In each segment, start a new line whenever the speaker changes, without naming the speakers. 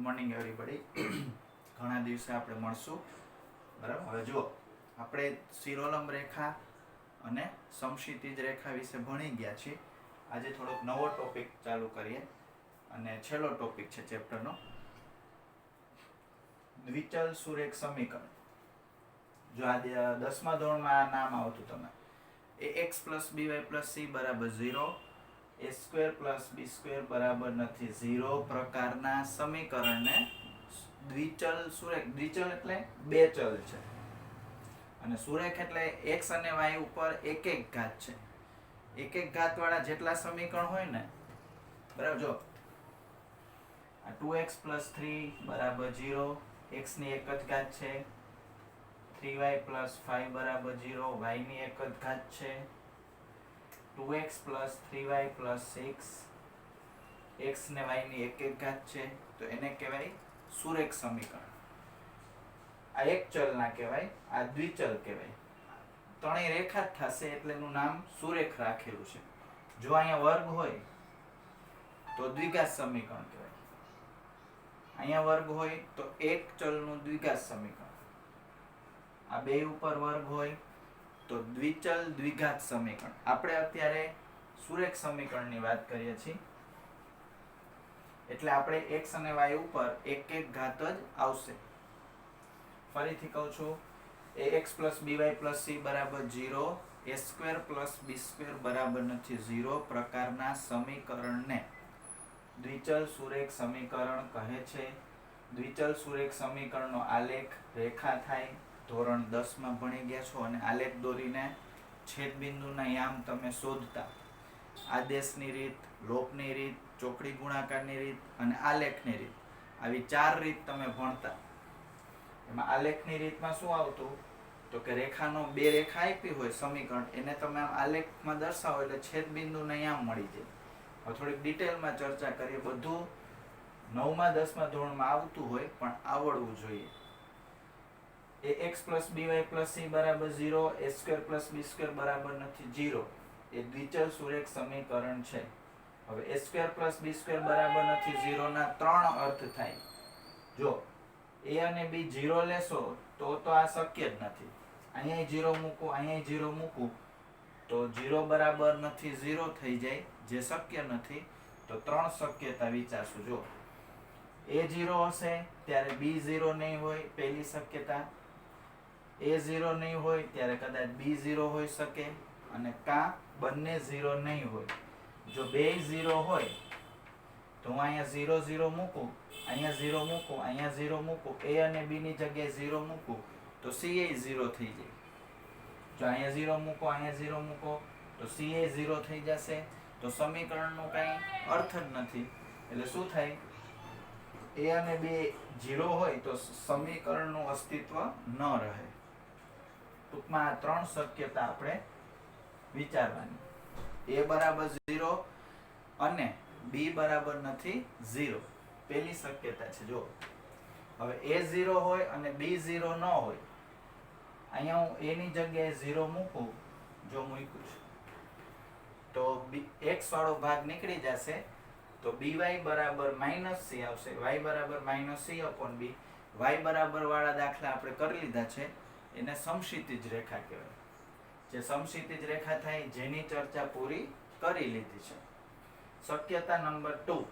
Morning everybody. ઘણા દિવસે આપણે મળશું, બરાબર. હવે જુઓ, આપણે શિરોલંબ રેખા અને સમક્ષિતિજ રેખા વિશે ભણી ગયા છીએ. આજે થોડોક નવો ટોપિક ચાલુ કરીએ અને છેલ્લો ટોપિક છે ચેપ્ટરનો, દ્વિચલ સુરેખ સમીકરણ. જો આ 10મા ધોરણમાં આ નામ આવતું તમે, ax + by + c બરાબર 0, a² + b² બરાબર નથી 0 પ્રકારના સમીકરણને દ્વિચલ સુરેખ, દ્વિચલ એટલે બે ચલ છે અને સુરેખ એટલે x અને y ઉપર એક એક ઘાત છે. એક એક ઘાત વાળા જેટલા સમીકરણ હોય ને, બરાબર. જો આ 2x + 3 બરાબર 0, x ની એક જ ઘાત છે. 3y + 5 બરાબર 0, y ની એક જ ઘાત છે. 2x + 3y + 6, x ને y ની એક એક ઘાત છે. તો એને કહેવાય સુરેખ સમીકરણ. આ એક ચલ ના કહેવાય, આ દ્વિચલ કહેવાય. ત્રણેય રેખા જ થશે એટલે એનું નામ સુરેખ રાખેલું છે. જો અહીંયા વર્ગ હોય તો દ્વિઘાત સમીકરણ કહેવાય. અહીંયા વર્ગ હોય તો એક ચલનું દ્વિઘાત સમીકરણ. આ બે ઉપર વર્ગ હોય તો દ્વિચલ દ્વિઘાત સમીકરણ. આપણે અત્યારે સુરેખ સમીકરણની વાત કરીએ છીએ એટલે આપણે x અને y ઉપર એક એક ઘાત જ આવશે. ફરીથી કહું છું, ax + by + c બરાબર 0, a² + b² બરાબર નથી 0 પ્રકારના સમીકરણને દ્વિચલ સુરેખ સમીકરણ કહે છે. દ્વિચલ સુરેખ સમીકરણનો આલેખ રેખા થાય. ધોરણ 10 માં ભણી ગયા છો અને આલેખ દોરીને છેદબિંદુના યામ તમે શોધતા. આદેશની રીત, લોપની રીત, ચોકડી ગુણાકારની રીત અને આલેખની રીત, આવી 4 રીત તમે ભણતા. એમાં આલેખની રીતમાં શું આવતું તો કે રેખાનો બે રેખા આપી હોય સમીકરણ, એને તમે આમ આલેખમાં દર્શાવો એટલે છેદબિંદુના યામ મળી જાય. હવે થોડીક ડિટેલમાં ચર્ચા કરીએ. બધું 9મા 10મા ધોરણમાં આવતું હોય પણ આવડવું જોઈએ. ax + by + c બરાબર 0, a² + b² બરાબર નથી 0 એ દ્વિચલ સુરેખ સમીકરણ છે. હવે a² + b² બરાબર નથી 0 ના 3 અર્થ થાય. જો a અને b 0 લેશો તો આ શક્ય જ નથી. અહીંયા 0 મૂકું, અહીંયા 0 મૂકું તો 0 બરાબર નથી 0 થઈ જાય, જે શક્ય નથી. તો 3 શક્યતા વિચારશું. જો a 0 હશે ત્યારે b 0 નહીં હોય, પહેલી શક્યતા. a 0 નહીં હોય ત્યારે કદાચ b 0 હોઈ શકે અને કાં બંને 0 નહીં હોય. જો બે 0 હોય તો હું અહીંયા 0 0 મૂકું, અહીંયા 0 મૂકું, અહીંયા 0 મૂકું, a અને b ની જગ્યાએ 0 મૂકું તો c એ 0 થઈ જાય. જો અહીંયા 0 મૂકો, અહીંયા 0 મૂકો તો c એ 0 થઈ જશે. તો સમીકરણનો કાંઈ અર્થ જ નથી. એટલે શું થાય, a અને b 0 હોય તો સમીકરણનું અસ્તિત્વ ન રહે. ટૂંકમાં આ 3 શક્યતા આપણે વિચારવાની. a બરાબર 0 અને b બરાબર નથી 0, પહેલી શક્યતા છે. જો હવે a 0 હોય અને b 0 ન હોય, અહીંયા હું a ની જગ્યાએ 0 મૂકું, જો મૂક્યું છે તો x વાળો ભાગ નીકળી જશે તો by બરાબર -c આવશે. y બરાબર -c/b. y બરાબર વાળા દાખલા આપણે કરી લીધા છે, એને સમક્ષિતિજ રેખા કહેવાય. જે સમક્ષિતિજ રેખા થાય જેની ચર્ચા પૂરી કરી લીધી છે. શક્યતા નંબર 2,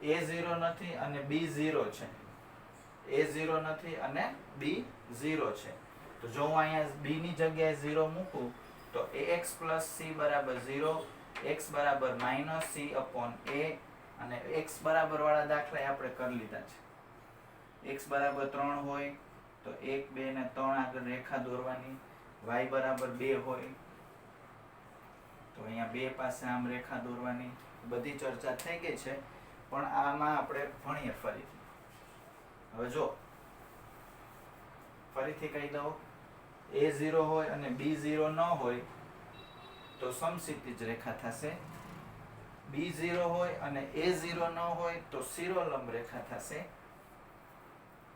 a 0 નથી અને b 0 છે. a 0 નથી અને b 0 છે. તો જો હું અહીંયા b ની જગ્યાએ 0 મૂકું તો ax + c બરાબર 0, x બરાબર -c/a અને x બરાબર વાળા દાખલા આપણે કરી લીધા છે. x બરાબર 3 હોય તો 1 2 ને 3 આગળ રેખા દોરવાની. y બરાબર 2 હોય તો અહીંયા 2 પાસે આમ રેખા દોરવાની. બધી ચર્ચા થઈ ગઈ છે પણ આમાં આપણે ભણીએ ફરીથી. હવે જો ફરીથી કહી દઉં, a 0 હોય અને b 0 ન હોય તો સમક્ષિતિજ રેખા થશે. b 0 હોય અને a 0 ન હોય તો શિરોલંબ રેખા થશે.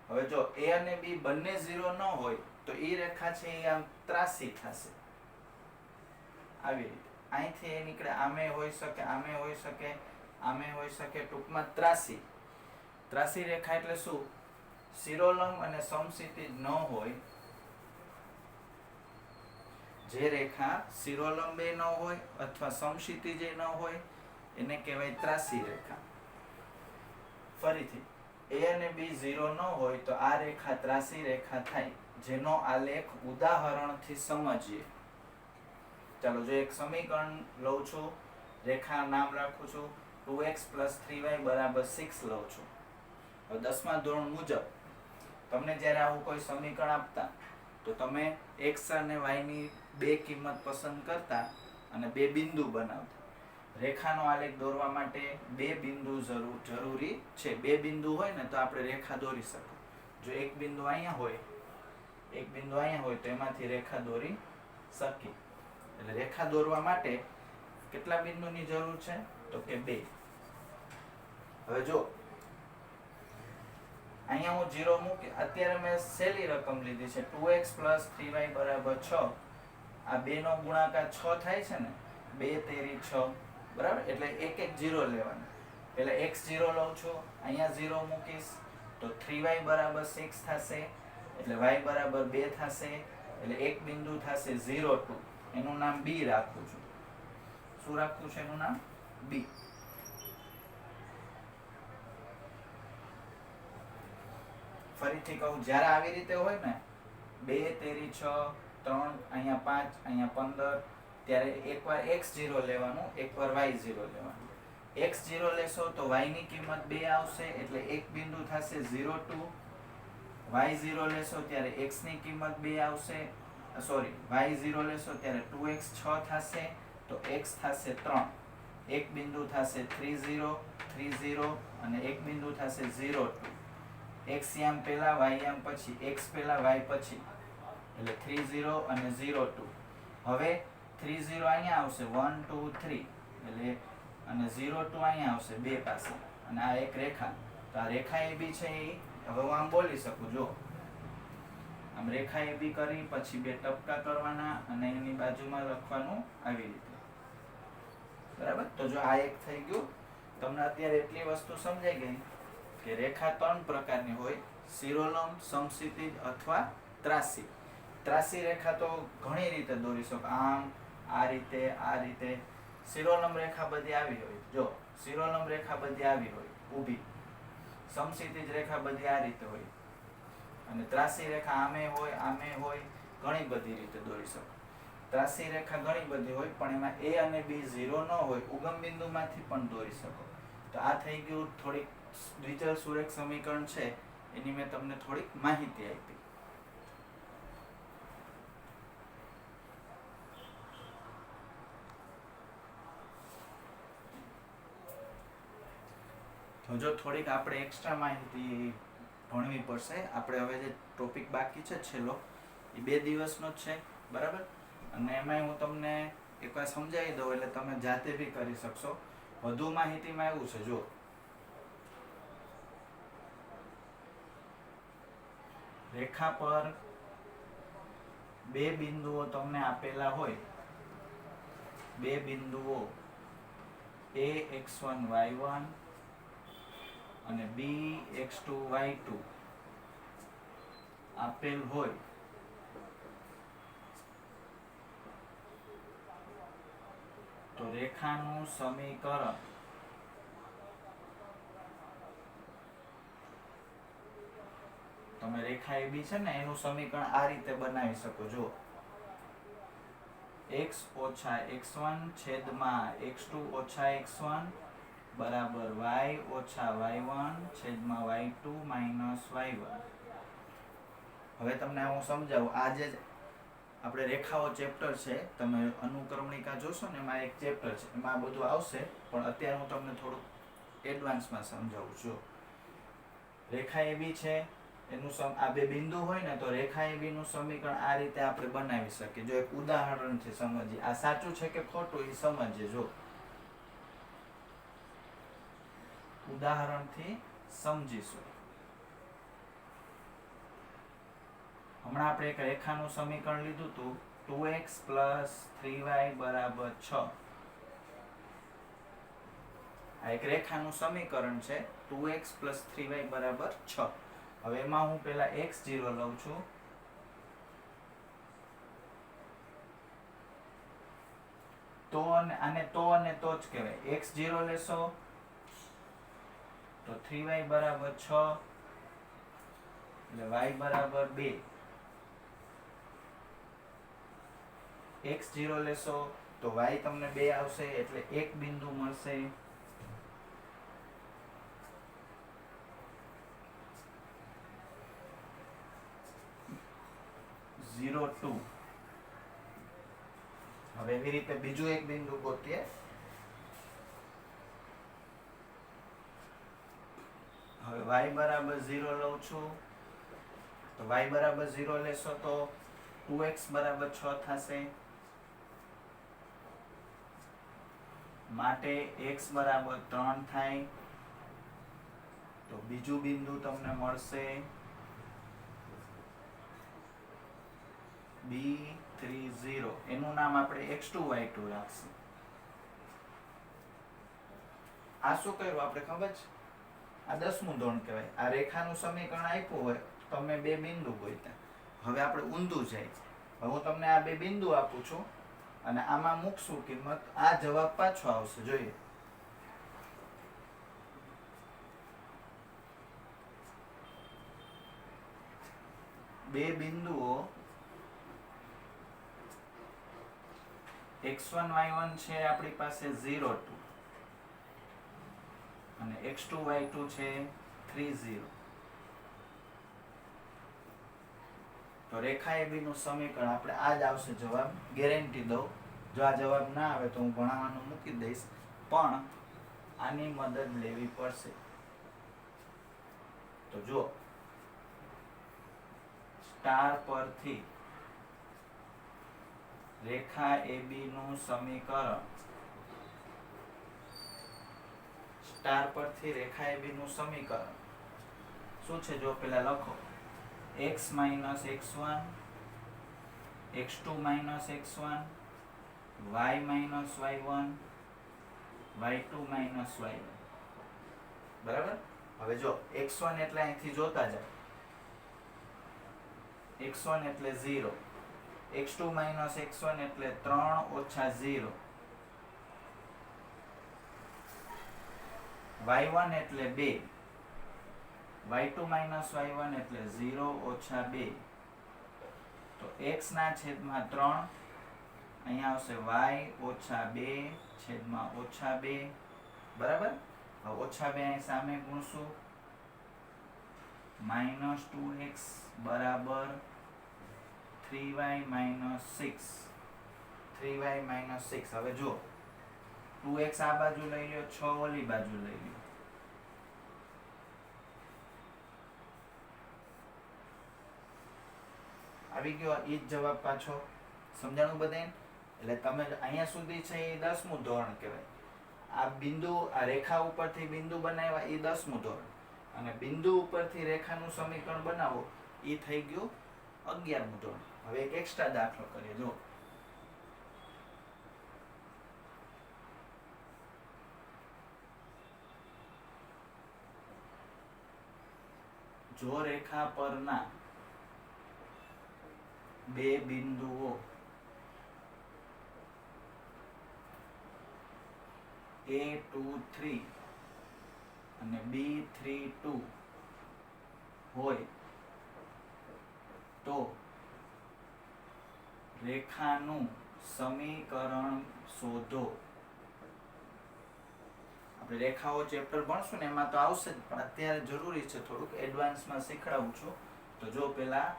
હવે જો a અને b બંને 0 ન હોય તો એ રેખા છે એ આમ ત્રાસી થશે. આવી રીતે અહીંથી એ નીકળે, આમે હોઈ શકે, આમે હોઈ શકે, આમે હોઈ શકે, ટૂંકમાં ત્રાસી. ત્રાસી રેખા એટલે શું? શિરોલંબ અને સમક્ષિતિજ ન હોય, જે રેખા શિરોલંબે ન હોય અથવા સમક્ષિતિજે ન હોય એને કહેવાય ત્રાસી રેખા. ફરીથી A અને B 0 ન હોય તો આ રેખા ત્રાસી રેખા થાય, જેનો આલેખ ઉદાહરણથી સમજીએ. ચાલો, જો એક સમીકરણ લઉં છું, રેખા નામ રાખું છું 2x + 3y = 6 લઉં છું. હવે 10મા ધોરણ મુજબ તમને જ્યારે આવું કોઈ સમીકરણ આપતા તો તમે x અને y ની બે કિંમત પસંદ કરતા અને બે બિંદુ બનાવતા. રેખાનો આલેખ દોરવા માટે બે બિંદુ જરૂરી છે. બે બિંદુ હોય ને તો આપણે રેખા દોરી શકીએ. જો એક બિંદુ અહીંયા હોય તો એમાંથી રેખા દોરી શકીએ. એટલે રેખા દોરવા માટે કેટલા બિંદુની જરૂર છે? તો કે બે. હવે જો અહીંયા હું 0 મૂકી, અત્યારે મેં સહેલી રકમ લીધી છે 2x + 3y = 6. આ બે નો ગુણાકાર 6 થાય છે ને, 2 તેરી 6, બરાબર? એટલે એક એક 0 લેવાના. પહેલા x0 લઉં છું, અહીંયા 0 મૂકીશ તો 3y = 6 થશે, એટલે y = 2 થશે, એટલે એક બિંદુ થશે 0, 2. એનું નામ B રાખું છું. શું રાખવું છે એનું નામ? B. ફરીથી કહું, જ્યારે આવી રીતે હોય ને 2 તેરી 6, 3, અહીંયા 5, અહીંયા 15, ત્યારે એકવાર x0 લેવાનું, એકવાર y0 લેવાનું. x0 લેશો તો y ની કિંમત 2 આવશે, એટલે એક બિંદુ થશે 0, 2. y0 લેશો ત્યારે x ની કિંમત 2 આવશે, સોરી, y0 લેશો ત્યારે 2x 6 થશે, તો x થશે 3. એક બિંદુ થશે 3, 0, 3, 0 અને એક બિંદુ થશે 0, 2. x યામ પહેલા y યામ પછી, x પહેલા y પછી, એટલે 3, 0 અને 0, 2. હવે 3, 0 અહીંયા આવશે 1, 2, 3, એટલે અને 0, 2 અહીંયા આવશે 2 પાસે, અને આ એક રેખા. તો આ રેખા AB છે, એ હવે હું આમ બોલી શકું. જો આમ રેખા AB કરી પછી બે ટપકા કરવાના અને એની બાજુમાં લખવાનું આવી રીતે, બરાબર? તો જો આ એક થઈ ગયું. તમને અત્યારે એટલી વસ્તુ સમજાઈ ગઈ કે રેખા 3 પ્રકારની હોય: શિરોલંબ, સમક્ષિતિજ અથવા ત્રાસી. ત્રાસી રેખા તો ઘણી રીતે દોરી શકો, આમ, આ રીતે. શિરોલંબ રેખા બધી આવી હોય, જો શિરોલંબ રેખા બધી આવી હોય ઊભી. સમક્ષિતિજ રેખા બધી આ રીતે હોય, અને ત્રાસી રેખા આમે હોય, ઘણી બધી રીતે દોરી શકો. ત્રાસી રેખા ઘણી બધી હોય, પણ એમાં A અને B 0 ન હોય, ઉગમ બિંદુમાંથી પણ દોરી શકો. તો આ થઈ ગયું થોડીક દ્વિચલ સુરેખ સમીકરણ છે, એની મેં તમને થોડીક માહિતી આપી. તો જો થોડીક આપણે એક્સ્ટ્રા માહિતી ભણવી પડશે. આપણે હવે જે ટોપિક બાકી છે છેલ્લો, એ 2 દિવસનો જ છે, બરાબર? અને એમાં હું તમને એકવાર સમજાવી દઉં એટલે તમે જાતે બી કરી શકશો. વધુ માહિતીમાં એવું છે, જો રેખા પર બે બિંદુઓ તમને આપેલા હોય, બે બિંદુઓ A x1 y1 અને B x2 y2 આપેલ હોય તો રેખાનું સમીકરણ તમે રેખા AB છે ને એનું સમીકરણ આ રીતે બનાવી શકો. જો x ઓછા x1 છેદમાં x2 ઓછા x1 બરાબર y ઓછા y1 છેદમાં y2 માઇનસ y1. હવે તમને હું સમજાવું. આ જે આપણે રેખાઓ ચેપ્ટર છે, તમે અનુક્રમણિકા જોશો ને એમાં એક ચેપ્ટર છે, એમાં આ બધું આવશે, પણ અત્યારે હું તમને થોડુંક એડવાન્સમાં સમજાવું છું. રેખા AB છે, એનું આ બે બિંદુ હોય ને તો રેખા AB નું સમીકરણ આ રીતે આપણે બનાવી શકીએ. જો એક ઉદાહરણથી સમજીએ. આ સાચું છે કે ખોટું એ સમજીએ. જો ઉદાહરણથી સમજીશું. હમણાં આપણે એક રેખાનું સમીકરણ લીધું હતું 2x + 3y = 6. આ એક રેખાનું સમીકરણ છે 2x + 3y = 6. હવે એમાં હું પહેલા x0 લઉં છું. તો અને તો જ કહેવાય. x0 લેશો તો 3y = 6 એટલે y = 2. x0 લેશો તો y તમને 2 આવશે એટલે એક બિંદુ મળશે. 0, 2. હવે એવી રીતે બીજું એક બિંદુ ગોતીએ. હવે y = 0 લઉં છું તો y = 0 લેશો તો 2x = 6 થશે. માટે x = 3 થાય. તો બીજું બિંદુ તમને મળશે B30. એનું નામ આપણે x2 y2 રાખશું. આ શું કર્યું આપણે ખબર છે? આ 10મું ધોરણ કહેવાય. આ રેખાનું સમીકરણ આપ્યું હોય તમે બે બિંદુ ગોત્યા. હવે આપણે ઊંધું જાય. હવે હું તમને આ બે બિંદુ આપું છું અને આમાં મૂકશું કિંમત. આ જવાબ પાછો આવશે. જોઈએ. બે બિંદુઓ x1 y1 છે આપણી પાસે 0, 2 અને x2 y2 છે 3, 0. તો રેખા AB નું સમીકરણ આપણે આ જ આવશે જવાબ. ગેરંટી દઉં. જો આ જવાબ ના આવે તો હું ભણાવવાનું મૂકી દઈશ, પણ આની મદદ લેવી પડશે. તો જો સ્ટાર પરથી રેખા AB નું સમીકરણ. સ્ટાર પરથી રેખા AB નું સમીકરણ શું છે? જો પેલા લખો x - x1 x2 - x1 y - y1 y2 - y1. બરાબર. હવે જો x1 એટલે અહીંથી જોતા જાવ. x1 એટલે 0, x2 - x1 એટલે 3 - 0, y1 એટલે 2, y2 - y1 એટલે 0 - 2. તો x ના છેદમાં 3, અહીંયા આવશે y - 2 છેદમાં -2. બરાબર. હવે -2 અહીં સામે ગુણશું. -2x બરાબર 3y - 6. 3y - 6. હવે જો 2x આ બાજુ લઈ લ્યો, 6 ઓલી બાજુ લઈ લ્યો. આવી ગયો. ઈ જ જવાબ પાછો. સમજાણું બધાને? એટલે તમે અહીંયા સુધી છે એ 10મું ધોરણ કહેવાય. આ બિંદુ, આ રેખા ઉપરથી બિંદુ બનાવ્યા એ 10મું ધોરણ, અને બિંદુ ઉપરથી રેખાનું સમીકરણ બનાવો એ થઈ ગયું 11મું ધોરણ. હવે એક એક્સ્ટ્રા દાખલો કરીએ. જો જો રેખા પરના બે બિંદુઓ A23 અને B32 હોય તો રેખાનું સમીકરણ શોધો. આપણે રેખાઓ ચેપ્ટર ભણશું ને એમાં તો આવશે જ, પણ અત્યારે જરૂરી છે થોડુંક એડવાન્સમાં શીખડાવું છું. તો જો પેલા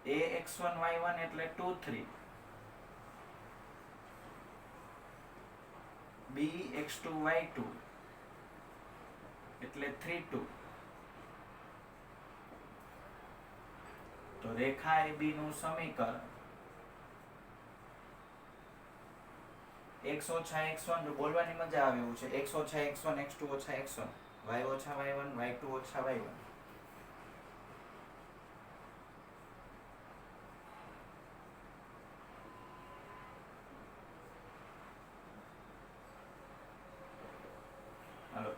ax1 y1 એટલે 2, 3, bx2 y2 એટલે 3, 2. તો રેખા AB નું સમીકરણ x ઓછા x1 બોલવાની મજા આવે એવું છે. x ઓછા x1 x2 ઓછા x1 y ઓછા y1 y2 ઓછા y1.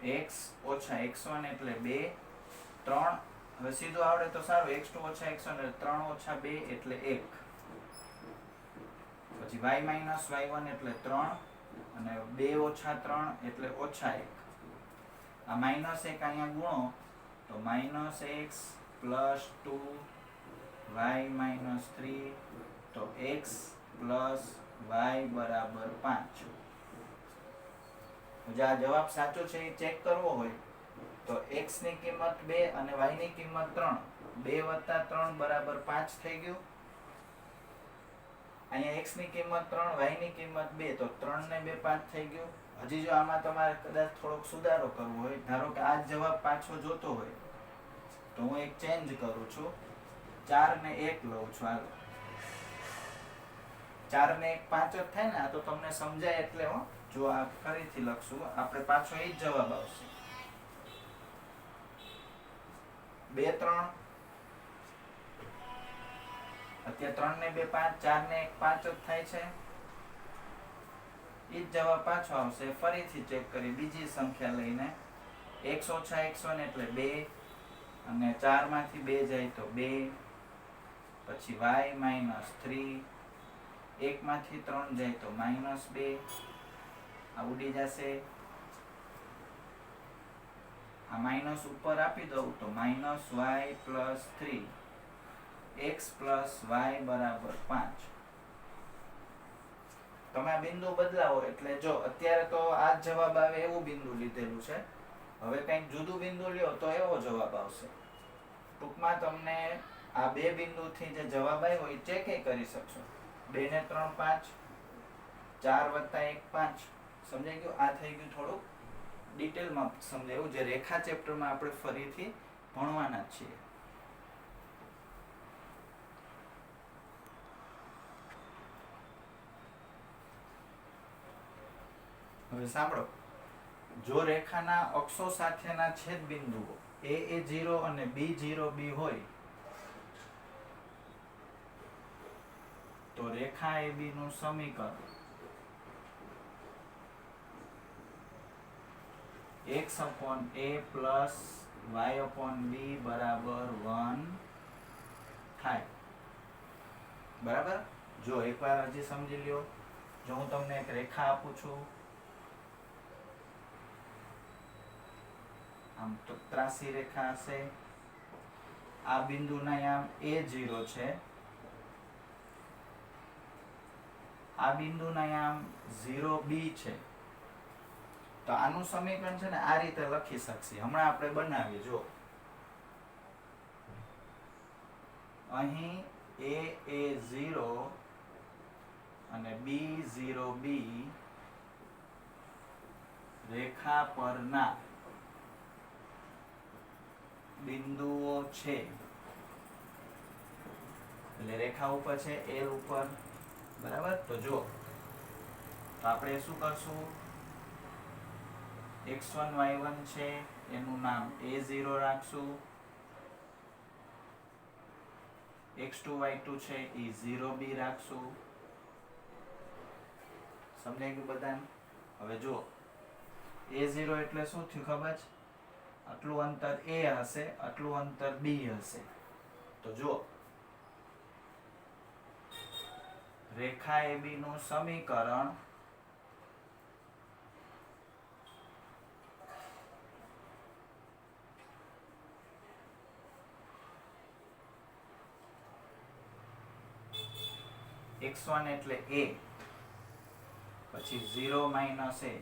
x ઓછા x1 એટલે 2 3 હવે સીધું આવડે તો સારું x2 ઓછા x1 એટલે 3 ઓછા 2 એટલે 1 પછી y માઇનસ y1 એટલે 3 અને 2 ઓછા 3 એટલે ઓછા 1 આ માઇનસ 1 અહીંયા ગુણો તો minus x plus 2 y minus 3 તો x પ્લસ y બરાબર 5 જો આ જવાબ સાચો છે એ ચેક કરવો હોય તો x ની કિંમત 2 અને y ની કિંમત 3 2 વત્તા 3 બરાબર 5 થઈ ગયું અહીંયા x ની કિંમત 3 y ની કિંમત 2 તો 3 ને 2 5 થઈ ગયું હજી જો આમાં તમારે કદાચ થોડોક સુધારો કરવો હોય ધારો કે આ જવાબ પાછો જોતો હોય તો હું એક ચેન્જ કરું છું 4 ને 1 લઉં છું હાલો 4 ને 1 5 જ થાય ને આ તો તમને સમજાય એટલે હો જો આ ફરીથી લખશું આપણે પાછો એ જ જવાબ આવશે 2 3 અત્યારે 3 ને 2 5 4 ને 1 5 જ થાય છે એ જ જવાબ પાછો આવશે ફરીથી ચેક કરી બીજી સંખ્યા લઈને x ઓછા x1 એટલે 2 અને 4 માંથી 2 જાય તો 2 પછી y માઇનસ 3 1 માંથી 3 જાય તો માઇનસ 2 આ ઉડી જશે આ માઇનસ ઉપર આપી દઉં તો minus y plus 3 x plus y બરાબર 5 તમે આ બિંદુ બદલાવો એટલે જો અત્યારે તો આ જ જવાબ આવે એવું બિંદુ લીધેલું છે હવે કંઈક જુદું બિંદુ લ્યો તો એવો જવાબ આવશે ટૂંકમાં તમને આ બે બિંદુથી જે જવાબ આવ્યો એ ચેક કરી શકશો 2 ને 3 5 4 વત્તા 1 5 સમજાઈ ગયું આ થઈ ગયું થોડુંક ડિટેલમાં સમજાયું જે રેખા ચેપ્ટરમાં આપણે ફરીથી ભણવાના છીએ હવે સાંભળો જો રેખાના અક્ષો સાથેના છેદ બિંદુઓ a0 અને b0b હોય તો રેખા AB નું સમીકરણ x/a પ્લસ y/b બરાબર 1 થાય બરાબર જો એકવાર હજી સમજી લ્યો જો હું તમને એક રેખા આપું છું આમ તો ત્રાસી રેખા હશે આ બિંદુના યામ a0 છે આ બિંદુના યામ 0b છે તો આનું સમીકરણ છે ને આ રીતે લખી શકશે હમણાં આપણે બનાવીએ જો અહીં a0 અને b0b રેખા પરના બિંદુઓ છે એટલે રેખા ઉપર છે L ઉપર બરાબર તો જો તો આપણે શું કરશું x1 y1 છે એનું નામ a0 રાખશું x2 y2 છે એ 0b રાખશું સમજાઈ ગયું બધાને હવે જો a0 એટલે શું થયું ખબર છે આટલું અંતર a હશે આટલું અંતર b હશે તો જો રેખા AB નું સમીકરણ x1 એટલે a પછી 0 માઇનસ a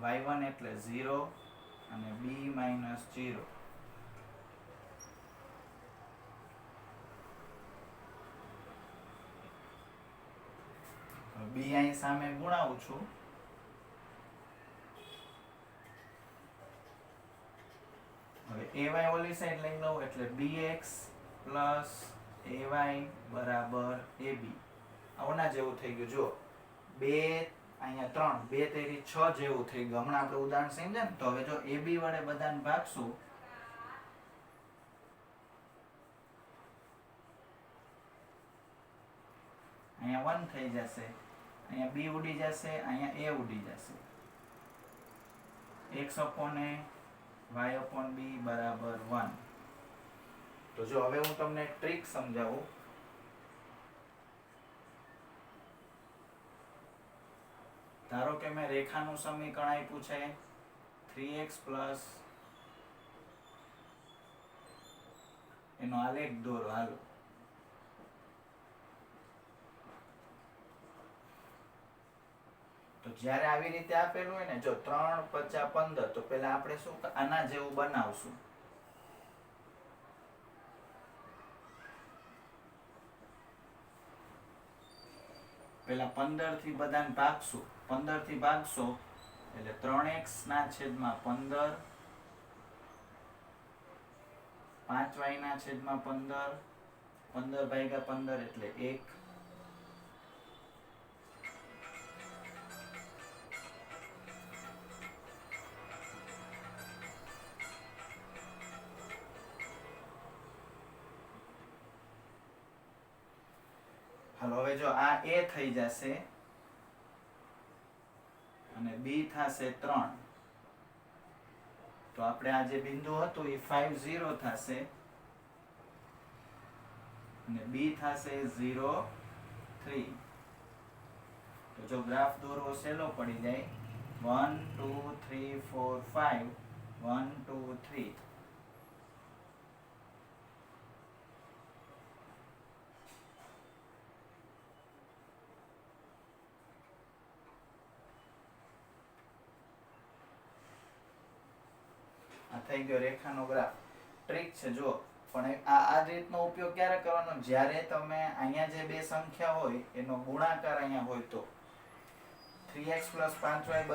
y1 એટલે 0 અને b માઇનસ 0 b અહીં સામે ગુણાવું છું હવે ay ઓલી સાઈડ લઈ લઉં એટલે bx પ્લસ ay બરાબર ab આના જેવું થઈ ગયું જો 2 અહીંયા 3 2 તેરી 6 જેવું થઈ ગયું હમણાં આપણે ઉદાહરણ સમજ્યા ને તો હવે જો ab વડે બધાને ભાગશું અહીંયા 1 થઈ જશે અહીંયા b ઉડી જશે અહીંયા a ઉડી જશે x upon a y upon b બરાબર 1. તો જો હવે હું તમને એક ટ્રીક સમજાવું. ધારો કે મેં રેખાનું સમીકરણ આપ્યું છે 3x પ્લસ એનો આલેખ દોરો. હાલો, તો જ્યારે આવી રીતે આપેલું હોય ને, જો 3 × 5 = 15, તો પેલા આપણે શું આના જેવું બનાવશું. પેલા 15 થી બધાને ભાગશું. 15 થી ભાગશો એટલે 3x ના છેદમાં 15, 5y ના છેદમાં 15, 15 ભાગ્યા 15 એટલે 1. હાલો, હવે જો આ a થઈ જશે અને b થશે 3, તો આપણે આ જે બિંદુ હતું એ 5 0 થશે અને b થશે 0 3. તો જો ગ્રાફ દોરવો સહેલો પડી જાય. 1 2 3 4 5 1 2 3. આ થઈ ગયો રેખાનો ગ્રાફ. ટ્રીક છે જો, પણ આ રીતનો ઉપયોગ ક્યારે કરવાનો? જ્યારે તમે અહીંયા જે બે સંખ્યા હોય એનો ગુણાકાર અહીંયા હોય તો. 3x + 5y =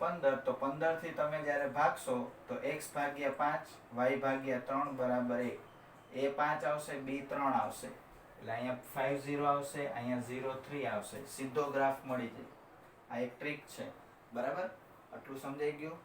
15, તો 15 થી તમે જ્યારે ભાગશો તો x ભાગ્યા 5 y ભાગ્યા 3 બરાબર 1. a 5 આવશે, b 3 આવશે, એટલે અહીંયા 5 0 આવશે, અહીંયા 0 3 આવશે. સીધો ગ્રાફ મળી જાય. આ એક ટ્રીક છે. બરાબર? આટલું સમજાઈ ગયું?